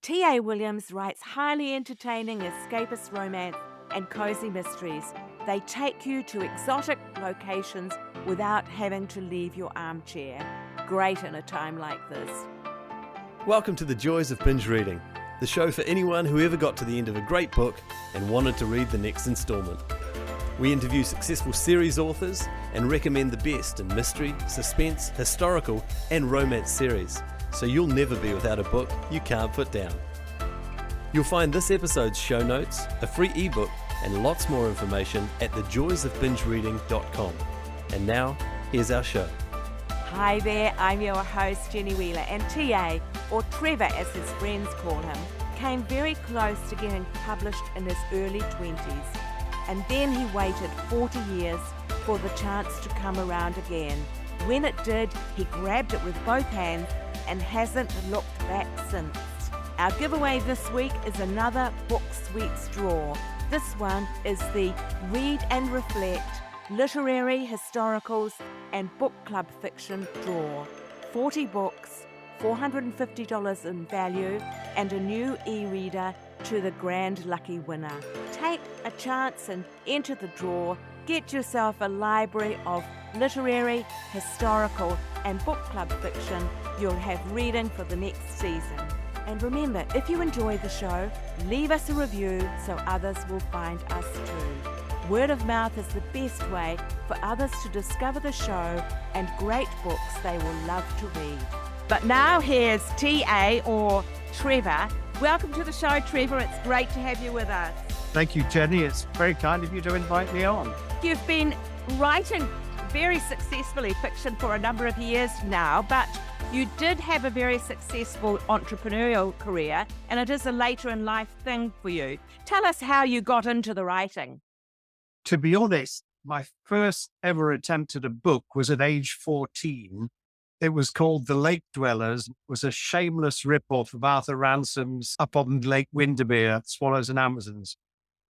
T.A. Williams writes highly entertaining escapist romance and cozy mysteries. They take you to exotic locations without having to leave your armchair. Great in a time like this. Welcome to the Joys of Binge reading, the show for anyone who ever got to the end of a great book and wanted to read the next instalment. We interview successful series authors and recommend the best in mystery, suspense, historical and romance series, so you'll never be without a book you can't put down. You'll find this episode's show notes, a free ebook and lots more information at thejoysofbingereading.com. And now, here's our show. Hi there, I'm your host Jenny Wheeler, and T.A., or Trevor as his friends call him, came very close to getting published in his early 20s. And then he waited 40 years for the chance to come around again. When it did, he grabbed it with both hands and hasn't looked back since. Our giveaway this week is another Book Sweets draw. This one is the Read and Reflect Literary, Historicals and Book Club Fiction draw. 40 books, $450 in value, and a new e-reader to the grand lucky winner. Take a chance and enter the draw. Get yourself a library of literary, historical and book club fiction you'll have reading for the next season. And remember, if you enjoy the show, leave us a review so others will find us too. Word of mouth is the best way for others to discover the show and great books they will love to read. But now here's T.A. or Trevor. Welcome to the show, Trevor. It's great to have you with us. Thank you, Jenny. It's very kind of you to invite me on. You've been writing very successfully fiction for a number of years now, but you did have a very successful entrepreneurial career, and it is a later in life thing for you. Tell us how you got into the writing. To be honest, my first ever attempt at a book was at age 14. It was called The Lake Dwellers. It was a shameless rip-off of Arthur Ransom's Up on Lake Windermere, Swallows and Amazons.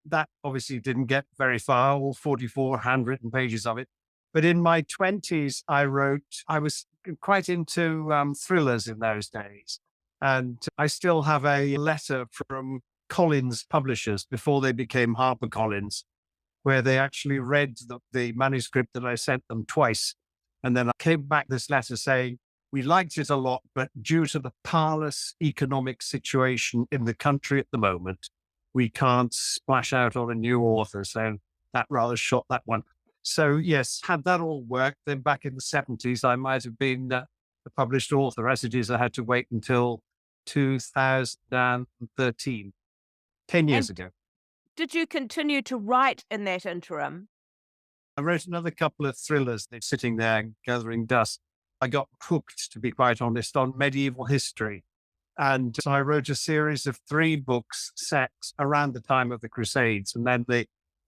That obviously didn't get very far, all 44 handwritten pages of it. But in my 20s, I was quite into thrillers in those days. And I still have a letter from Collins Publishers before they became HarperCollins, where they actually read the manuscript that I sent them twice. And then I came back this letter saying, we liked it a lot, but due to the parlous economic situation in the country at the moment, we can't splash out on a new author. So that rather shot that one. So yes, had that all worked, then back in the 70s, I might have been a published author. As it is, I had to wait until 2013, 10 years ago. Did you continue to write in that interim? I wrote another couple of thrillers. They're sitting there gathering dust. I got hooked, to be quite honest, on medieval history. And so I wrote a series of 3 books set around the time of the Crusades. And then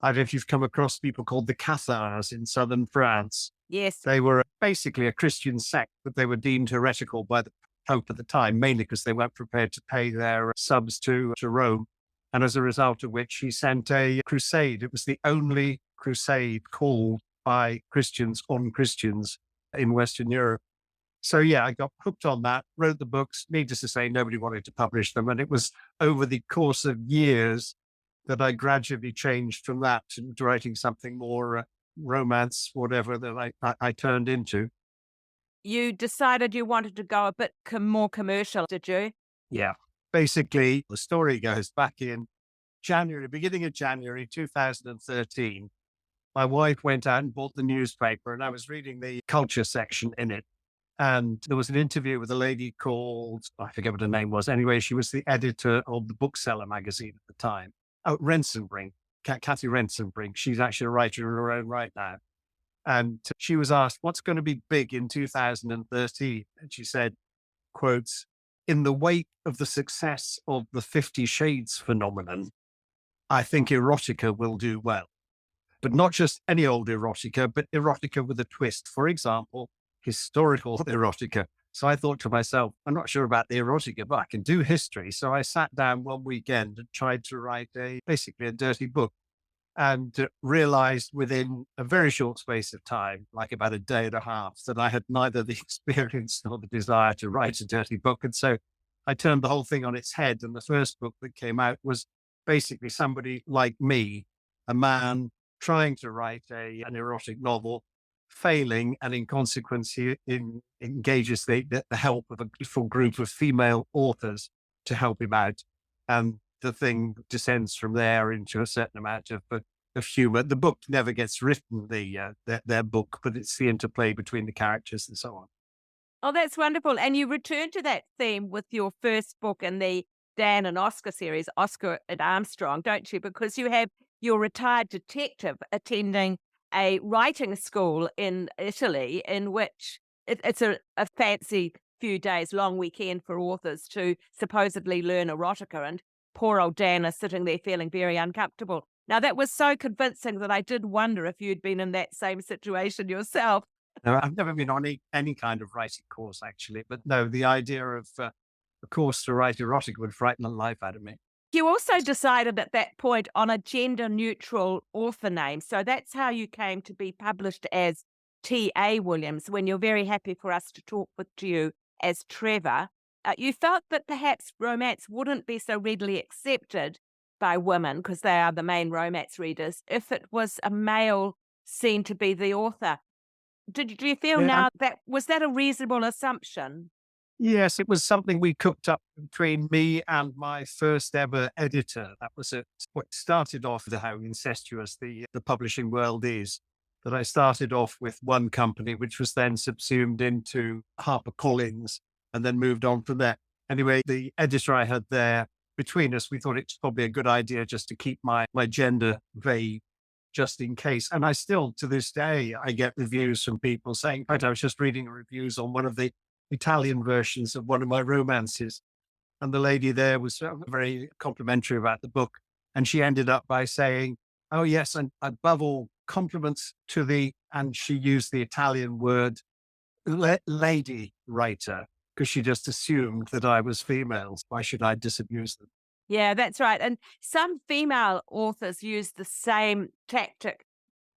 I don't know if you've come across people called the Cathars in southern France. Yes. They were basically a Christian sect, but they were deemed heretical by the Pope at the time, mainly because they weren't prepared to pay their subs to Rome. And as a result of which, he sent a crusade. It was the only crusade called by Christians on Christians in Western Europe. So yeah, I got hooked on that, wrote the books. Needless to say, nobody wanted to publish them. And it was over the course of years that I gradually changed from that to writing something more romance, whatever, that I turned into. You decided you wanted to go a bit more commercial, did you? Yeah. Basically, the story goes back in beginning of January 2013. My wife went out and bought the newspaper, and I was reading the culture section in it. And there was an interview with a lady called, I forget what her name was. Anyway, she was the editor of the Bookseller magazine at the time. Oh, Rensenbrink, Cathy Rensenbrink. She's actually a writer in her own right now. And she was asked, what's going to be big in 2013? And she said, quotes, in the wake of the success of the 50 Shades phenomenon, I think erotica will do well. But not just any old erotica, but erotica with a twist. For example, historical erotica. So I thought to myself, I'm not sure about the erotica, but I can do history. So I sat down one weekend and tried to write basically a dirty book. and realized within a very short space of time, like about a day and a half, that I had neither the experience nor the desire to write a dirty book. And so I turned the whole thing on its head. And the first book that came out was basically somebody like me, a man trying to write an erotic novel, failing, and in consequence, he engages the help of a beautiful group of female authors to help him out. And the thing descends from there into a certain amount of humor. The book never gets written, their book, but it's the interplay between the characters and so on. Oh, that's wonderful. And you return to that theme with your first book in the Dan and Oscar series, Oscar and Armstrong, don't you? Because you have your retired detective attending a writing school in Italy in which it's a fancy few days long weekend for authors to supposedly learn erotica. And poor old Dan is sitting there feeling very uncomfortable. Now, that was so convincing that I did wonder if you'd been in that same situation yourself. No, I've never been on any kind of writing course, actually. But no, the idea of a course to write erotic would frighten the life out of me. You also decided at that point on a gender-neutral author name. So that's how you came to be published as T.A. Williams, when you're very happy for us to talk to you as Trevor. You felt that perhaps romance wouldn't be so readily accepted by women, because they are the main romance readers, if it was a male seen to be the author. Do you feel Yeah. now that was that a reasonable assumption? Yes, it was something we cooked up between me and my first ever editor. That was what started off with how incestuous the publishing world is. That I started off with one company, which was then subsumed into HarperCollins and then moved on from there. Anyway, the editor I had there, between us, we thought it's probably a good idea just to keep my gender vague, just in case. And I still, to this day, I get reviews from people saying, in fact, I was just reading reviews on one of the Italian versions of one of my romances. And the lady there was very complimentary about the book. And she ended up by saying, oh, yes, and above all, compliments to and she used the Italian word lady writer, because she just assumed that I was female. Why should I disabuse them? Yeah, that's right. And some female authors use the same tactic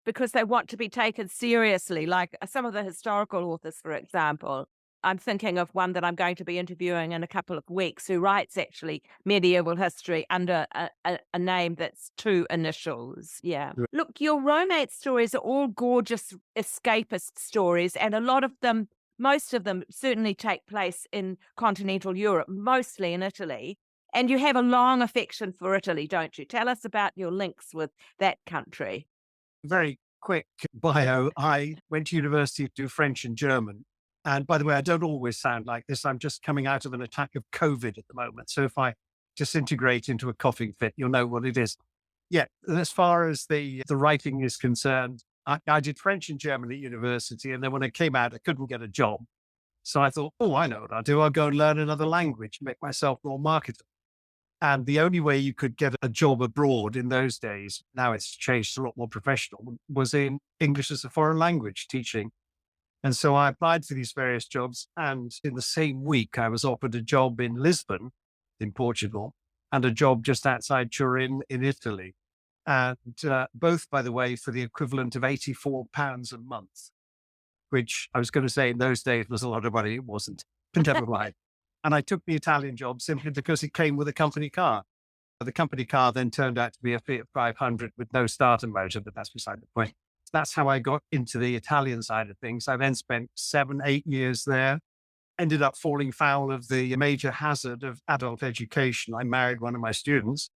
because they want to be taken seriously, like some of the historical authors, for example. I'm thinking of one that I'm going to be interviewing in a couple of weeks who writes actually medieval history under a name that's two initials. Yeah. Yeah. Look, your romance stories are all gorgeous escapist stories, and a lot of them, most of them certainly take place in continental Europe, mostly in Italy. And you have a long affection for Italy, don't you? Tell us about your links with that country. Very quick bio. I went to university to do French and German. And by the way, I don't always sound like this. I'm just coming out of an attack of COVID at the moment. So if I disintegrate into a coughing fit, you'll know what it is. Yeah, as far as the writing is concerned, I did French and German at university. And then when I came out, I couldn't get a job. So I thought, oh, I know what I'll do. I'll go and learn another language, make myself more marketable. And the only way you could get a job abroad in those days, now it's changed a lot more professional, was in English as a foreign language teaching. And so I applied for these various jobs. And in the same week, I was offered a job in Lisbon, in Portugal, and a job just outside Turin in Italy. And both, by the way, for the equivalent of £84 a month, which I was going to say in those days was a lot of money. It wasn't, but never mind. And I took the Italian job simply because it came with a company car. The company car then turned out to be a Fiat 500 with no starter motor, but that's beside the point. That's how I got into the Italian side of things. I then spent 7-8 years there, ended up falling foul of the major hazard of adult education. I married one of my students,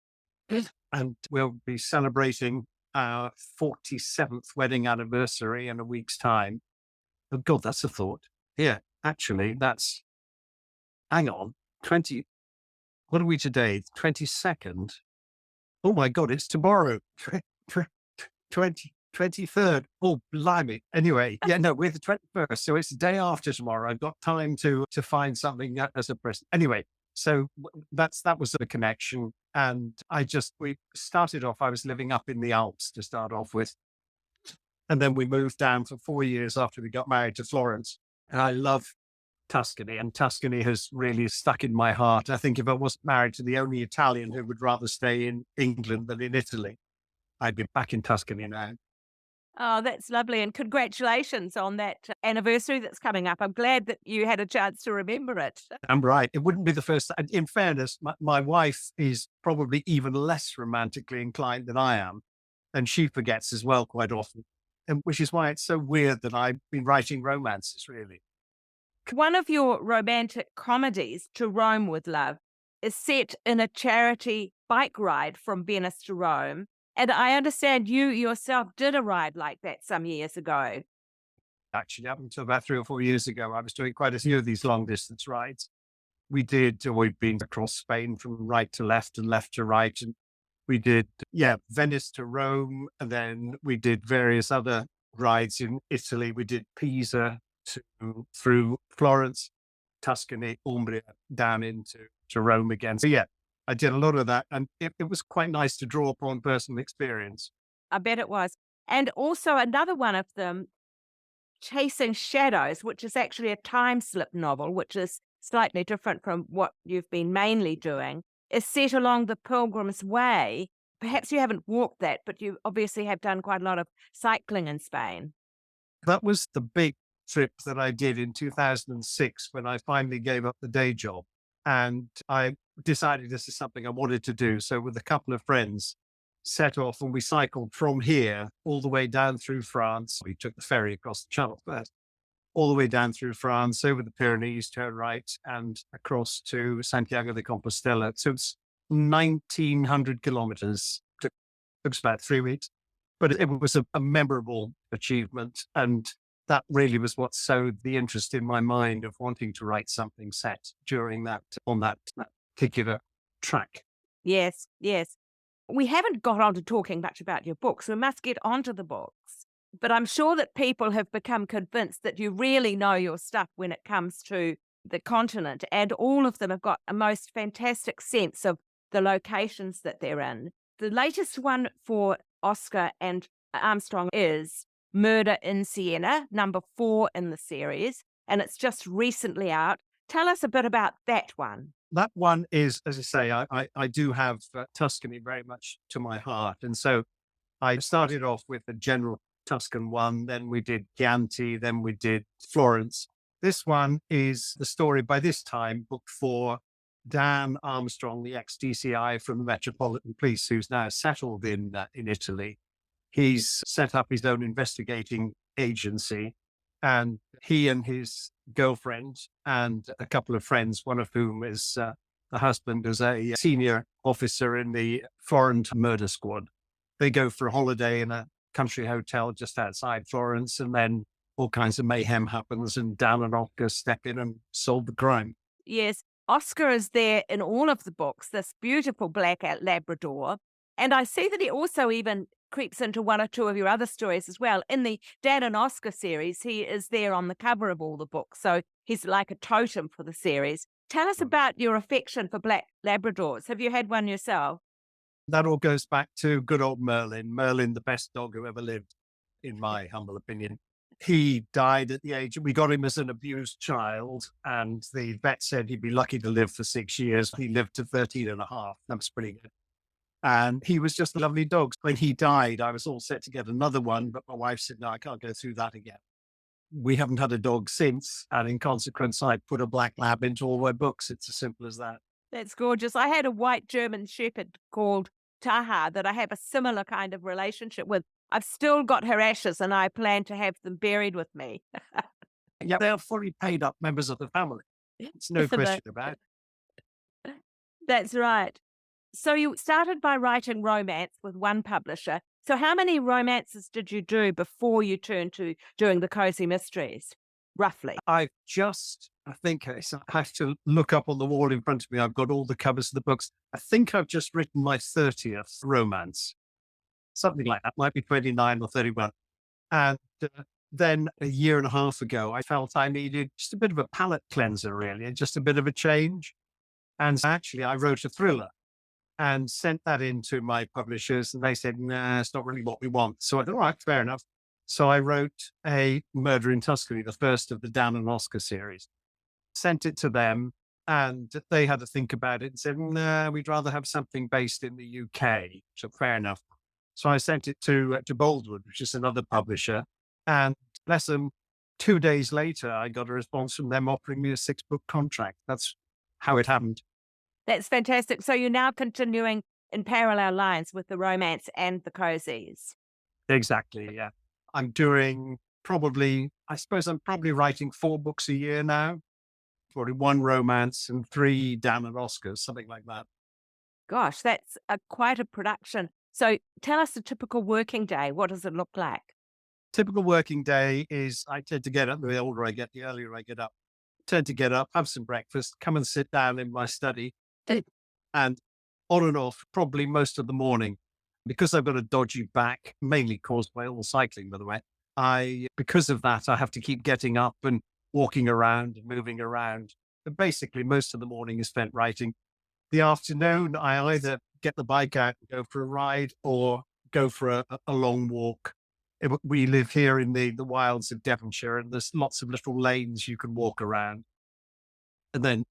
and we'll be celebrating our 47th wedding anniversary in a week's time. Oh, God, that's a thought. Yeah, actually, hang on, what are we today? 22nd? Oh my God, it's tomorrow. 23rd. Oh, blimey. Anyway, yeah, no, we're the 21st. So it's the day after tomorrow. I've got time to find something as a present. Anyway, so that was the connection. And we started off, I was living up in the Alps to start off with. And then we moved down for 4 years after we got married to Florence. And I love Tuscany, and Tuscany has really stuck in my heart. I think if I wasn't married to the only Italian who would rather stay in England than in Italy, I'd be back in Tuscany now. Oh, that's lovely. And congratulations on that anniversary that's coming up. I'm glad that you had a chance to remember it. I'm right. It wouldn't be the first. And in fairness, my wife is probably even less romantically inclined than I am. And she forgets as well quite often. And which is why it's so weird that I've been writing romances, really. One of your romantic comedies, To Rome with Love, is set in a charity bike ride from Venice to Rome. And I understand you yourself did a ride like that some years ago. Actually, up until about 3 or 4 years ago, I was doing quite a few of these long distance rides. We've been across Spain from right to left and left to right. And we did, yeah, Venice to Rome. And then we did various other rides in Italy. We did Pisa through Florence, Tuscany, Umbria, down to Rome again. So yeah, I did a lot of that. And it was quite nice to draw upon personal experience. I bet it was. And also another one of them, Chasing Shadows, which is actually a time slip novel, which is slightly different from what you've been mainly doing, is set along the Pilgrim's Way. Perhaps you haven't walked that, but you obviously have done quite a lot of cycling in Spain. That was the big trip that I did in 2006 when I finally gave up the day job. And I decided this is something I wanted to do. So, with a couple of friends, set off and we cycled from here all the way down through France. We took the ferry across the channel first, all the way down through France, over the Pyrenees, turn right, and across to Santiago de Compostela. So, it's 1,900 kilometers. Took us about 3 weeks. But it was a memorable achievement. And that really was what sowed the interest in my mind of wanting to write something set during that particular track. Yes, yes. We haven't got on to talking much about your books. We must get onto the books. But I'm sure that people have become convinced that you really know your stuff when it comes to the continent. And all of them have got a most fantastic sense of the locations that they're in. The latest one for Oscar and Armstrong is Murder in Siena, number 4 in the series. And it's just recently out. Tell us a bit about that one. That one is, as I say, I do have Tuscany very much to my heart. And so I started off with the general Tuscan one, then we did Chianti, then we did Florence. This one is the story, by this time, book 4, Dan Armstrong, the ex-DCI from the Metropolitan Police, who's now settled in Italy. He's set up his own investigating agency, and he and his girlfriend and a couple of friends, one of whom is the husband is a senior officer in the Florence murder squad. They go for a holiday in a country hotel just outside Florence, and then all kinds of mayhem happens, and Dan and Oscar step in and solve the crime. Yes, Oscar is there in all of the books, this beautiful black Labrador. And I see that he also even creeps into one or two of your other stories as well. In the Dan and Oscar series, he is there on the cover of all the books. So he's like a totem for the series. Tell us about your affection for black Labradors. Have you had one yourself? That all goes back to good old Merlin. Merlin, the best dog who ever lived, in my humble opinion. He died at the age, we got him as an abused child, and the vet said he'd be lucky to live for 6 years. He lived to 13 and a half. That was pretty good. And he was just a lovely dog. When he died, I was all set to get another one, but my wife said, no, I can't go through that again. We haven't had a dog since, and in consequence, I put a black lab into all my books. It's as simple as that. That's gorgeous. I had a white German shepherd called Taha that I have a similar kind of relationship with. I've still got her ashes and I plan to have them buried with me. Yeah, they're fully paid up members of the family. It's no question about it. That's right. So you started by writing romance with one publisher. So how many romances did you do before you turned to doing the cozy mysteries, roughly? I think I have to look up on the wall in front of me. I've got all the covers of the books. I think I've just written my 30th romance. Something like that. Might be 29 or 31. And then a year and a half ago, I felt I needed just a bit of a palate cleanser, really, and just a bit of a change. And actually, I wrote a thriller and sent that in to my publishers. And they said, nah, it's not really what we want. So I thought, all right, fair enough. So I wrote a Murder in Tuscany, the first of the Dan and Oscar series, sent it to them, and they had to think about it and said, nah, we'd rather have something based in the UK. So fair enough. So I sent it to Boldwood, which is another publisher. And less than 2 days later, I got a response from them offering me a 6-book contract. That's how it happened. That's fantastic. So you're now continuing in parallel lines with the romance and the cozies. Exactly, yeah. I'm doing I suppose I'm probably writing 4 books a year now. Probably 1 romance and 3 Dan and Oscars, something like that. Gosh, that's quite a production. So tell us a typical working day. What does it look like? Typical working day is I tend to get up, the older I get, the earlier I get up. Tend to get up, have some breakfast, come and sit down in my study, and on and off, probably most of the morning. Because I've got a dodgy back, mainly caused by all the cycling, by the way, because of that, I have to keep getting up and walking around and moving around. But basically, most of the morning is spent writing. The afternoon, I either get the bike out and go for a ride or go for a long walk. We live here in the wilds of Devonshire, and there's lots of little lanes you can walk around. And then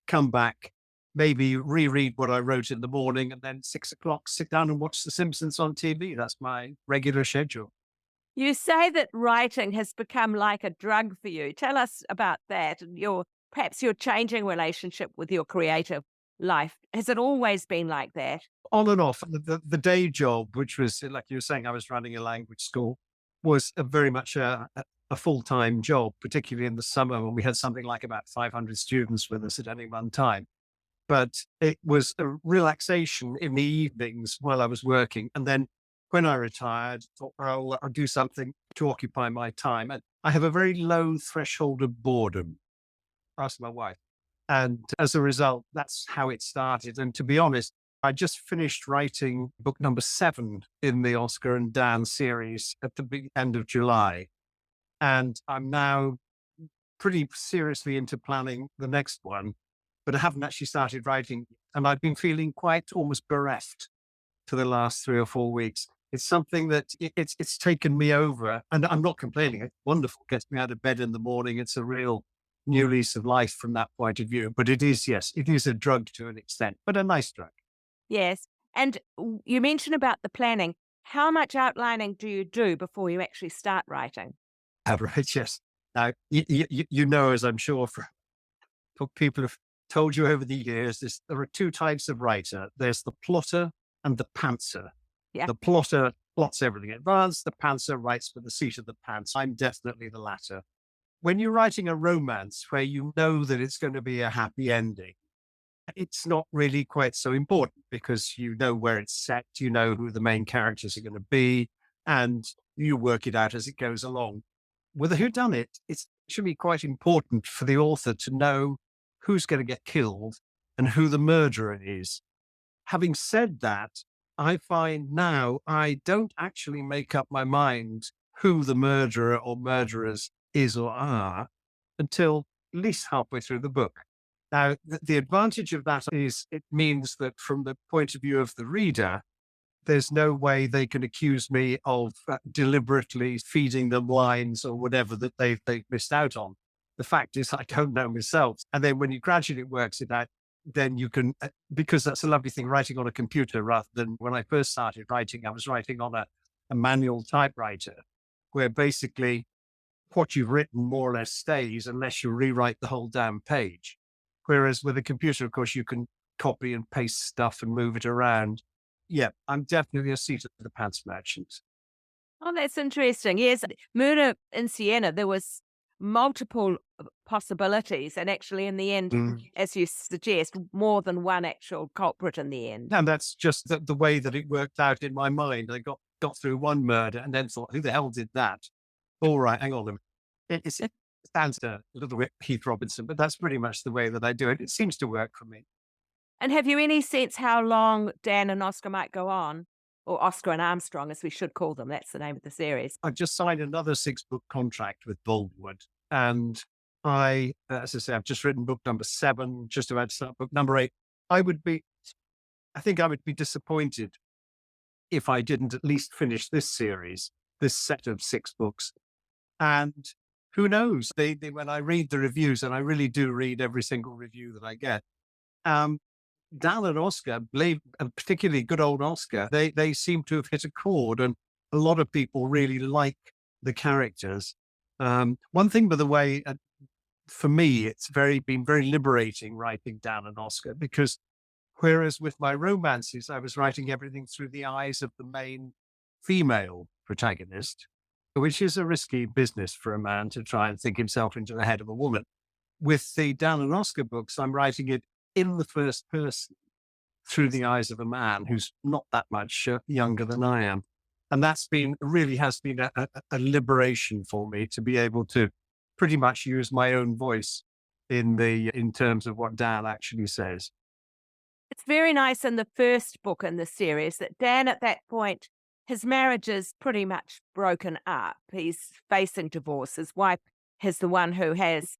come back, maybe reread what I wrote in the morning, and then 6 o'clock, sit down and watch The Simpsons on TV. That's my regular schedule. You say that writing has become like a drug for you. Tell us about that and perhaps your changing relationship with your creative life. Has it always been like that? On and off. The day job, which was, like you were saying, I was running a language school, was very much a full-time job, particularly in the summer when we had something like about 500 students with us at any one time. But it was a relaxation in the evenings while I was working. And then when I retired, I thought, well, I'll do something to occupy my time. And I have a very low threshold of boredom. Ask my wife. And as a result, that's how it started. And to be honest, I just finished writing book number 7 in the Oscar and Dan series at the end of July. And I'm now pretty seriously into planning the next one, but I haven't actually started writing. And I've been feeling quite almost bereft for the last 3 or 4 weeks. It's something that it's taken me over, and I'm not complaining. It's wonderful. Gets me out of bed in the morning. It's a real new lease of life from that point of view. But it is, yes, it is a drug to an extent, but a nice drug. Yes. And you mentioned about the planning. How much outlining do you do before you actually start writing? Right, yes. Now, you know, as I'm sure for people have told you over the years, there are 2 types of writer. There's the plotter and the pantser. Yeah. The plotter plots everything in advance. The pantser writes for the seat of the pants. I'm definitely the latter. When you're writing a romance where you know that it's going to be a happy ending, it's not really quite so important because you know where it's set, you know who the main characters are going to be, and you work it out as it goes along. With a whodunit, it's actually quite important for the author to know who's going to get killed and who the murderer is. Having said that, I find now I don't actually make up my mind who the murderer or murderers is or are until at least halfway through the book. Now, the advantage of that is it means that from the point of view of the reader, there's no way they can accuse me of deliberately feeding them lines or whatever that they've missed out on. The fact is, I don't know myself. And then when you gradually works it out, then you can, because that's a lovely thing, writing on a computer rather than when I first started writing, I was writing on a manual typewriter where basically what you've written more or less stays unless you rewrite the whole damn page. Whereas with a computer, of course, you can copy and paste stuff and move it around. Yeah, I'm definitely a seat of the pants merchant. Oh, that's interesting. Yes, Murder in Siena, there was multiple possibilities, and actually in the end, as you suggest, more than one actual culprit in the end. And that's just the way that it worked out in my mind. I got through one murder and then thought, who the hell did that? All right, hang on a minute. It sounds a little bit Heath Robinson, but that's pretty much the way that I do it. It seems to work for me. And have you any sense how long Dan and Oscar might go on? Or Oscar and Armstrong, as we should call them. That's the name of the series. I've just signed another 6-book contract with Boldwood. And as I say, I've just written book number 7, just about to start book number 8. I think I would be disappointed if I didn't at least finish this series, this set of 6 books. And who knows? When I read the reviews, and I really do read every single review that I get, Dan and Oscar, and particularly good old Oscar, they seem to have hit a chord, and a lot of people really like the characters. One thing, by the way, for me, it's been very liberating writing Dan and Oscar, because whereas with my romances, I was writing everything through the eyes of the main female protagonist, which is a risky business for a man to try and think himself into the head of a woman. With the Dan and Oscar books, I'm writing it in the first person through the eyes of a man who's not that much younger than I am. And that's really has been a liberation for me to be able to pretty much use my own voice in terms of what Dan actually says. It's very nice in the first book in the series that Dan, at that point, his marriage is pretty much broken up. He's facing divorce. His wife is the one who has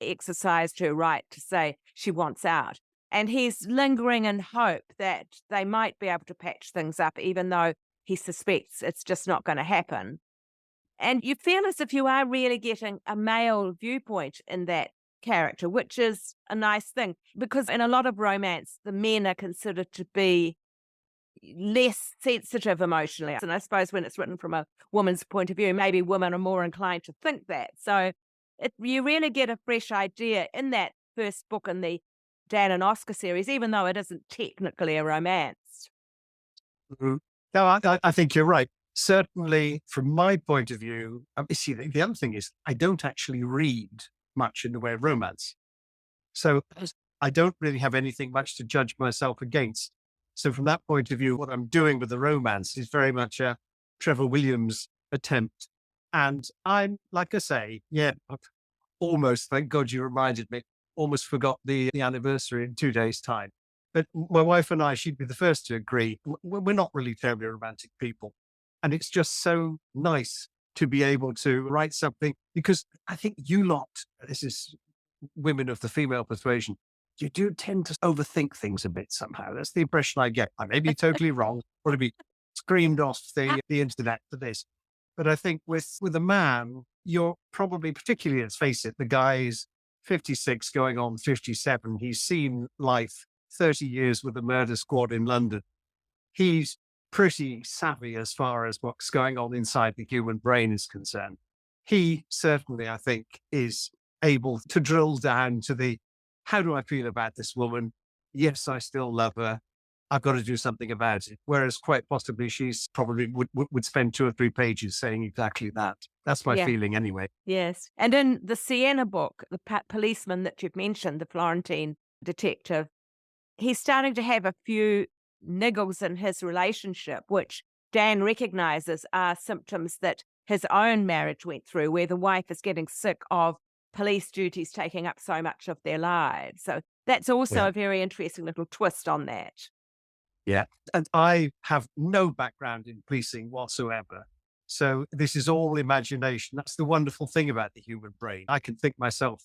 exercised her right to say she wants out. And he's lingering in hope that they might be able to patch things up, even though he suspects it's just not going to happen. And you feel as if you are really getting a male viewpoint in that character, which is a nice thing, because in a lot of romance, the men are considered to be less sensitive emotionally. And I suppose when it's written from a woman's point of view, maybe women are more inclined to think that. So you really get a fresh idea in that first book in the Dan and Oscar series, even though it isn't technically a romance. Mhm. No, I think you're right. Certainly, from my point of view, see, the other thing is I don't actually read much in the way of romance. So I don't really have anything much to judge myself against. So from that point of view, what I'm doing with the romance is very much a Trevor Williams attempt. And I'm, like I say, I've almost, thank God you reminded me, almost forgot the anniversary in 2 days' time. But my wife and I, she'd be the first to agree, we're not really terribly romantic people. And it's just so nice to be able to write something, because I think you lot, this is women of the female persuasion, you do tend to overthink things a bit somehow. That's the impression I get. I may be totally wrong, or to be screamed off the internet for this. But I think with a man, you're probably, particularly, let's face it, the guy's 56 going on 57. He's seen life 30 years with the murder squad in London. He's pretty savvy as far as what's going on inside the human brain is concerned. He certainly, I think, is able to drill down to the, how do I feel about this woman? Yes, I still love her. I've got to do something about it. Whereas quite possibly she's probably would spend 2 or 3 pages saying exactly that. That's my feeling anyway. Yes. And in the Sienna book, the policeman that you've mentioned, the Florentine detective, he's starting to have a few niggles in his relationship, which Dan recognizes are symptoms that his own marriage went through, where the wife is getting sick of police duties taking up so much of their lives. So that's also a very interesting little twist on that. Yeah. And I have no background in policing whatsoever. So this is all imagination. That's the wonderful thing about the human brain. I can think myself,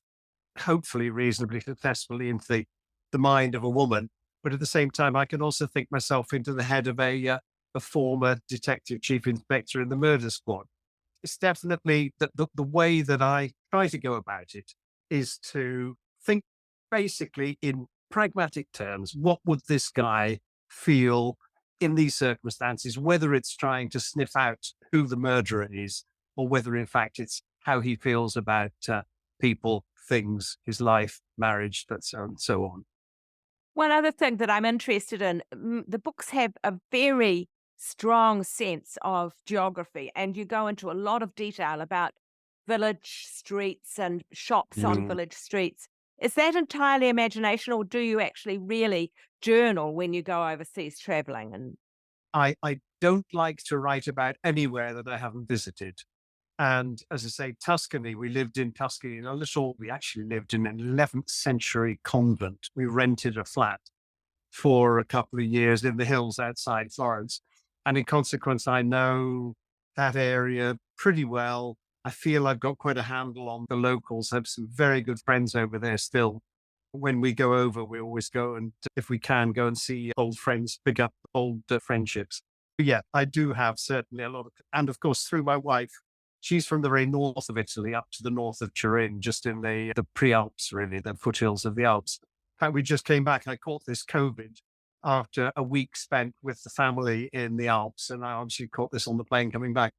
hopefully reasonably successfully, into the mind of a woman. But at the same time, I can also think myself into the head of a former detective chief inspector in the murder squad. It's definitely the way that I try to go about it is to think basically in pragmatic terms. What would this guy feel in these circumstances, whether it's trying to sniff out who the murderer is, or whether in fact it's how he feels about people, things, his life, marriage, and so on. One other thing that I'm interested in, the books have a very strong sense of geography, and you go into a lot of detail about village streets and shops on village streets. Is that entirely imagination, or do you actually really journal when you go overseas traveling? And I don't like to write about anywhere that I haven't visited. And as I say, Tuscany, we lived in Tuscany we actually lived in an 11th century convent. We rented a flat for a couple of years in the hills outside Florence. And in consequence, I know that area pretty well. I feel I've got quite a handle on the locals. I have some very good friends over there still. When we go over, we always go and, if we can, go and see old friends, pick up old friendships. But yeah, I do have certainly a lot of, and of course, through my wife, she's from the very north of Italy, up to the north of Turin, just in the Prealps, really, the foothills of the Alps. fact, we just came back. I caught this COVID after a week spent with the family in the Alps. And I obviously caught this on the plane coming back.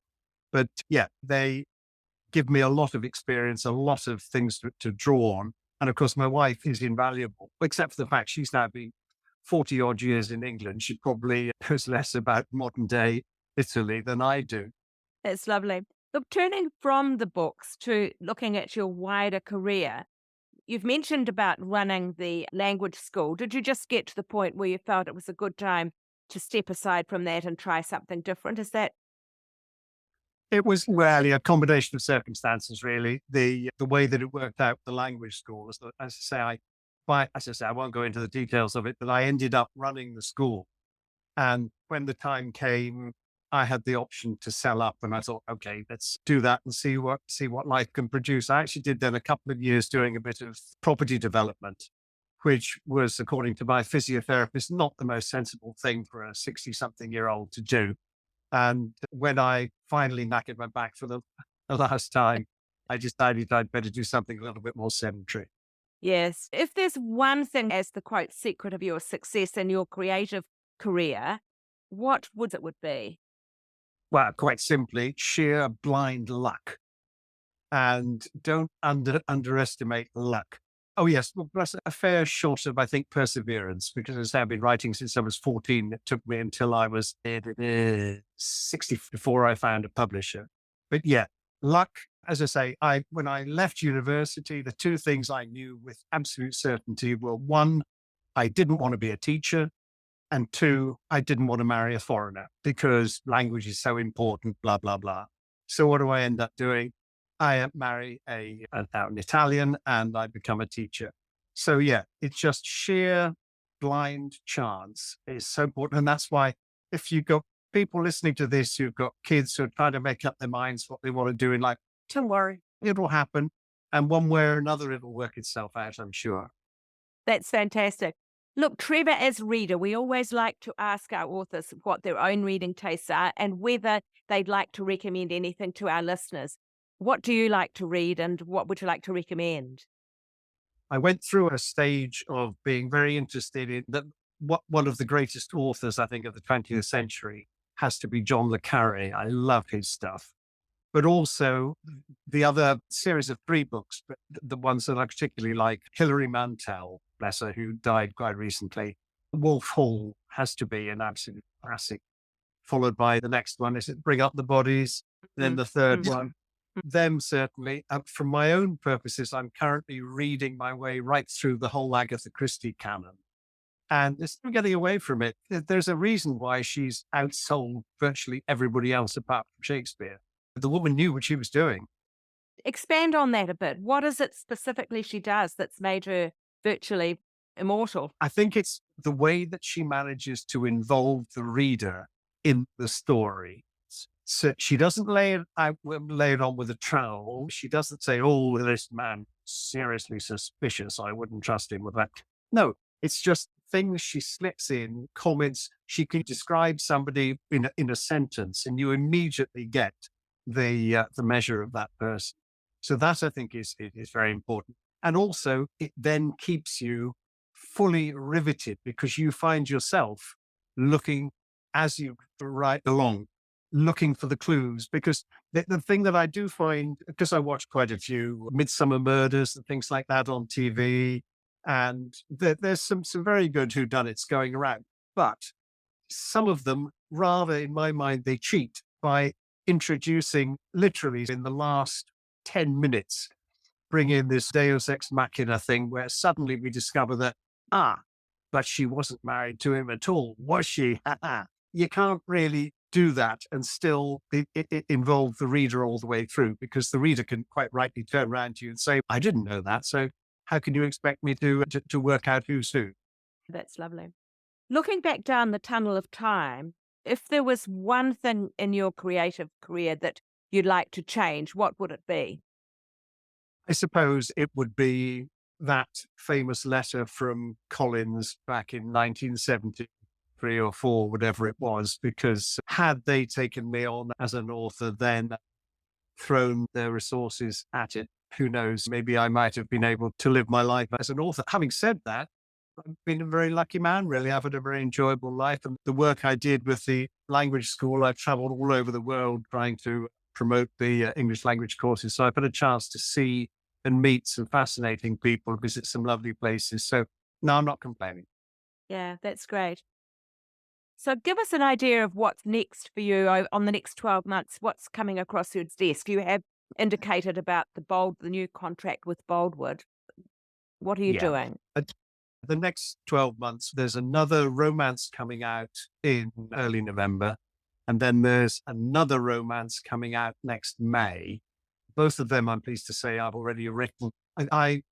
But yeah, they give me a lot of experience, a lot of things to draw on. And of course, my wife is invaluable, except for the fact she's now been 40 odd years in England. She probably knows less about modern day Italy than I do. That's lovely. Look, turning from the books to looking at your wider career, you've mentioned about running the language school. Did you just get to the point where you felt it was a good time to step aside from that and try something different? Is that It was really a combination of circumstances, really. The way that it worked out with the language school was that, as I say, I won't go into the details of it, but I ended up running the school. And when the time came, I had the option to sell up, and I thought, okay, let's do that and see what life can produce. I actually did then a couple of years doing a bit of property development, which was, according to my physiotherapist, not the most sensible thing for a 60-something-year-old to do. And when I finally knackered my back for the last time, I decided I'd better do something a little bit more sedentary. yes? If there's one thing as the quote secret of your success in your creative career, what would it be? Well, quite simply, sheer blind luck. And don't underestimate luck. Oh, yes. Well, plus a fair shot of, I think, perseverance, because as I've been writing since I was 14, it took me until I was 60 before I found a publisher. But yeah, luck, as I say, when I left university, the two things I knew with absolute certainty were, one, I didn't want to be a teacher. And two, I didn't want to marry a foreigner because language is so important, blah, blah, blah. So what do I end up doing? I marry an Italian and I become a teacher. So yeah, it's just sheer blind chance is so important. And that's why if you've got people listening to this who've got kids who are trying to make up their minds what they want to do in life, don't worry, it'll happen. And one way or another, it'll work itself out, I'm sure. That's fantastic. Look, Trevor, as reader, we always like to ask our authors what their own reading tastes are and whether they'd like to recommend anything to our listeners. What do you like to read and what would you like to recommend? I went through a stage of being very interested in one of the greatest authors, I think, of the 20th century has to be John le Carré. I love his stuff. But also the other series of 3 books, but the ones that I particularly like, Hilary Mantel, bless her, who died quite recently. Wolf Hall has to be an absolute classic, followed by the next one, is it Bring Up the Bodies? Then the third one. Them certainly. For my own purposes, I'm currently reading my way right through the whole Agatha Christie canon. And there's no getting away from it. There's a reason why she's outsold virtually everybody else apart from Shakespeare. The woman knew what she was doing. Expand on that a bit. What is it specifically she does that's made her virtually immortal? I think it's the way that she manages to involve the reader in the story. So she doesn't lay it on with a trowel. She doesn't say, oh, this man, seriously suspicious. I wouldn't trust him with that. No, it's just things she slips in, comments. She can describe somebody in a sentence and you immediately get the measure of that person. So that I think is very important. And also it then keeps you fully riveted because you find yourself looking as you write along, looking for the clues. Because the thing that I do find, because I watch quite a few Midsummer Murders and things like that on TV, and there's some very good whodunits going around. But some of them, rather, in my mind, they cheat by introducing literally in the last 10 minutes, bring in this Deus Ex Machina thing where suddenly we discover that, but she wasn't married to him at all, was she? You can't really do that and still it involve the reader all the way through, because the reader can quite rightly turn around to you and say, I didn't know that. So how can you expect me to work out who's who? That's lovely. Looking back down the tunnel of time, if there was one thing in your creative career that you'd like to change, what would it be? I suppose it would be that famous letter from Collins back in 1973 or 4, whatever it was, because had they taken me on as an author then, thrown their resources at it, who knows, maybe I might have been able to live my life as an author. Having said that, I've been a very lucky man, really. I've had a very enjoyable life. And the work I did with the language school, I've traveled all over the world trying to promote the English language courses. So I've had a chance to see and meet some fascinating people, visit some lovely places. So no, I'm not complaining. Yeah, that's great. So give us an idea of what's next for you on the next 12 months. What's coming across your desk? You have indicated about the new contract with Boldwood. What are you Yeah. doing? The next 12 months, there's another romance coming out in early November. And then there's another romance coming out next May. Both of them, I'm pleased to say, I've already written. I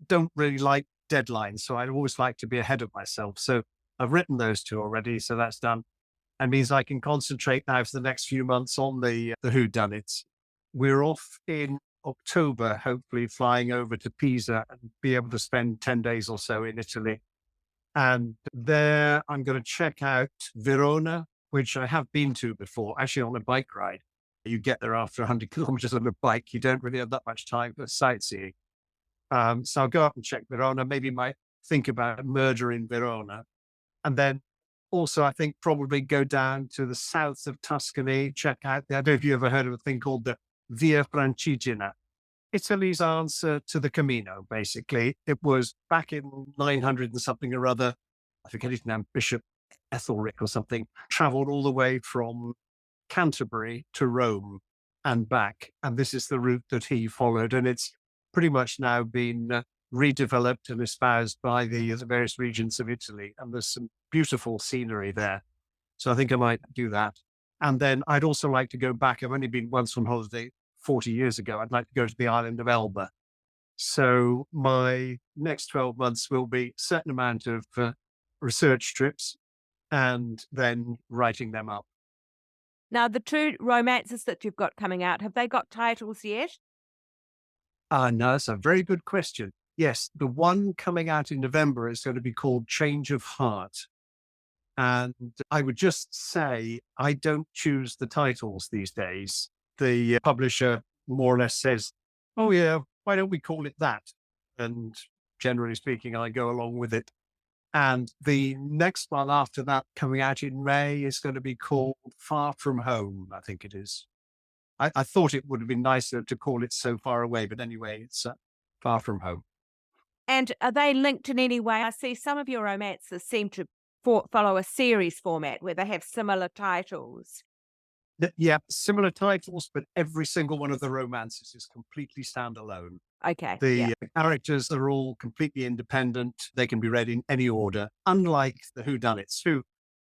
don't really like deadlines, so I always like to be ahead of myself. So I've written those two already, so that's done. And means I can concentrate now for the next few months on the whodunits. We're off in October, hopefully flying over to Pisa and be able to spend 10 days or so in Italy. And there I'm going to check out Verona, which I have been to before, actually on a bike ride. You get there after 100 kilometers on a bike. You don't really have that much time for sightseeing. So I'll go up and check Verona, maybe might think about Murder in Verona. And then also, I think probably go down to the south of Tuscany, check out, I don't know if you ever heard of a thing called the Via Francigena. Italy's answer to the Camino, basically. It was back in 900 and something or other, I forget his name, Bishop Ethelric or something, traveled all the way from Canterbury to Rome and back. And this is the route that he followed. And it's pretty much now been redeveloped and espoused by the various regions of Italy. And there's some beautiful scenery there. So I think I might do that. And then I'd also like to go back. I've only been once on holiday 40 years ago. I'd like to go to the island of Elba. So my next 12 months will be a certain amount of research trips and then writing them up. Now, the two romances that you've got coming out, have they got titles yet? No, that's a very good question. Yes, the one coming out in November is going to be called Change of Heart. And I would just say I don't choose the titles these days. The publisher more or less says, oh, yeah, why don't we call it that? And generally speaking, I go along with it. And the next one after that coming out in May is going to be called Far From Home, I think it is. I thought it would have been nicer to call it So Far Away, but anyway, it's Far From Home. And are they linked in any way? I see some of your romances seem to follow a series format where they have similar titles. Yeah, similar titles, but every single one of the romances is completely standalone. Okay. The characters are all completely independent. They can be read in any order, unlike the whodunits, who,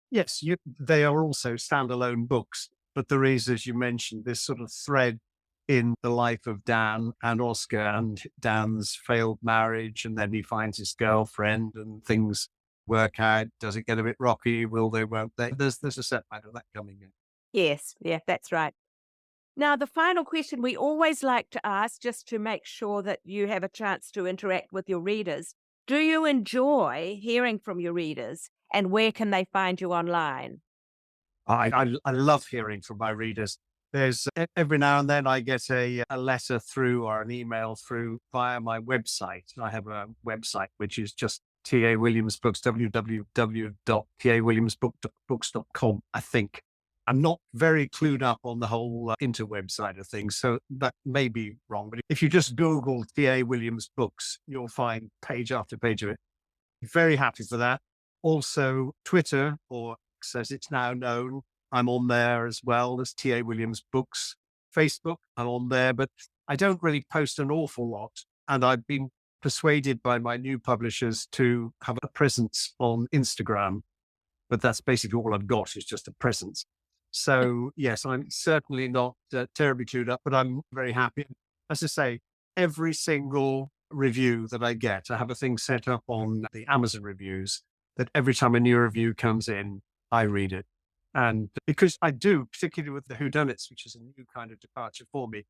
yes, they are also standalone books. But there is, as you mentioned, this sort of thread in the life of Dan and Oscar and Dan's failed marriage. And then he finds his girlfriend and things work out. Does it get a bit rocky? Will they, won't they? There's a set amount of that coming in. Yes, yeah, that's right. Now, the final question we always like to ask, just to make sure that you have a chance to interact with your readers. Do you enjoy hearing from your readers, and where can they find you online? I love hearing from my readers. There's every now and then I get a letter through or an email through via my website. I have a website, which is just T.A. Williams Books, www.tawilliamsbooks.com, I think. I'm not very clued up on the whole interweb side of things, so that may be wrong. But if you just Google T.A. Williams Books, you'll find page after page of it. Very happy for that. Also, Twitter, or as it's now known, I'm on there as well as T.A. Williams Books. Facebook, I'm on there, but I don't really post an awful lot. And I've been persuaded by my new publishers to have a presence on Instagram. But that's basically all I've got is just a presence. So, yes, I'm certainly not terribly clued up, but I'm very happy. As I say, every single review that I get, I have a thing set up on the Amazon reviews that every time a new review comes in, I read it. And because I do, particularly with the whodunits, which is a new kind of departure for me,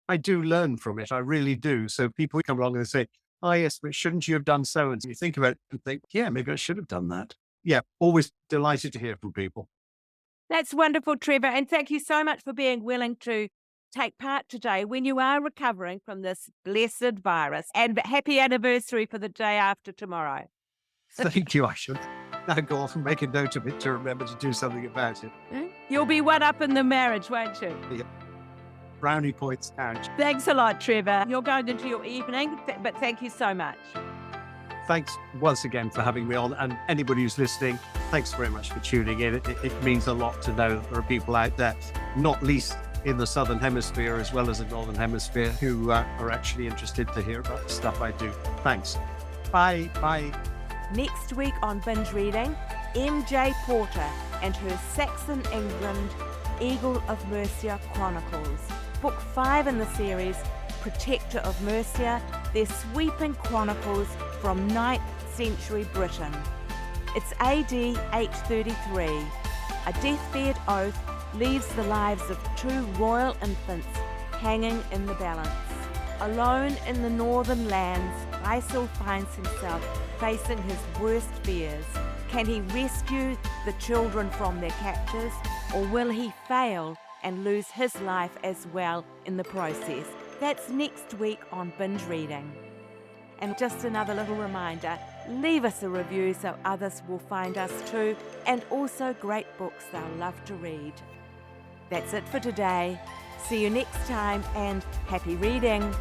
I do learn from it. I really do. So people come along and say, oh, yes, but shouldn't you have done so? And you think about it and think, yeah, maybe I should have done that. Yeah, always delighted to hear from people. That's wonderful, Trevor. And thank you so much for being willing to take part today when you are recovering from this blessed virus. And happy anniversary for the day after tomorrow. Thank you. I should now go off and make a note of it to remember to do something about it. You'll be one up in the marriage, won't you? Brownie points count. Thanks a lot, Trevor. You're going into your evening, but thank you so much. Thanks once again for having me on, and anybody who's listening, thanks very much for tuning in. It means a lot to know that there are people out there, not least in the Southern Hemisphere as well as the Northern Hemisphere, who are actually interested to hear about the stuff I do. Thanks. Bye. Bye. Next week on Binge Reading, MJ Porter and her Saxon England Eagle of Mercia Chronicles. Book 5 in the series, Protector of Mercia, their sweeping chronicles from 9th century Britain. It's AD 833. A deathbed oath leaves the lives of 2 royal infants hanging in the balance. Alone in the northern lands, Faisal finds himself facing his worst fears. Can he rescue the children from their captors, or will he fail and lose his life as well in the process? That's next week on Binge Reading. And just another little reminder, leave us a review so others will find us too, and also great books they'll love to read. That's it for today. See you next time, and happy reading.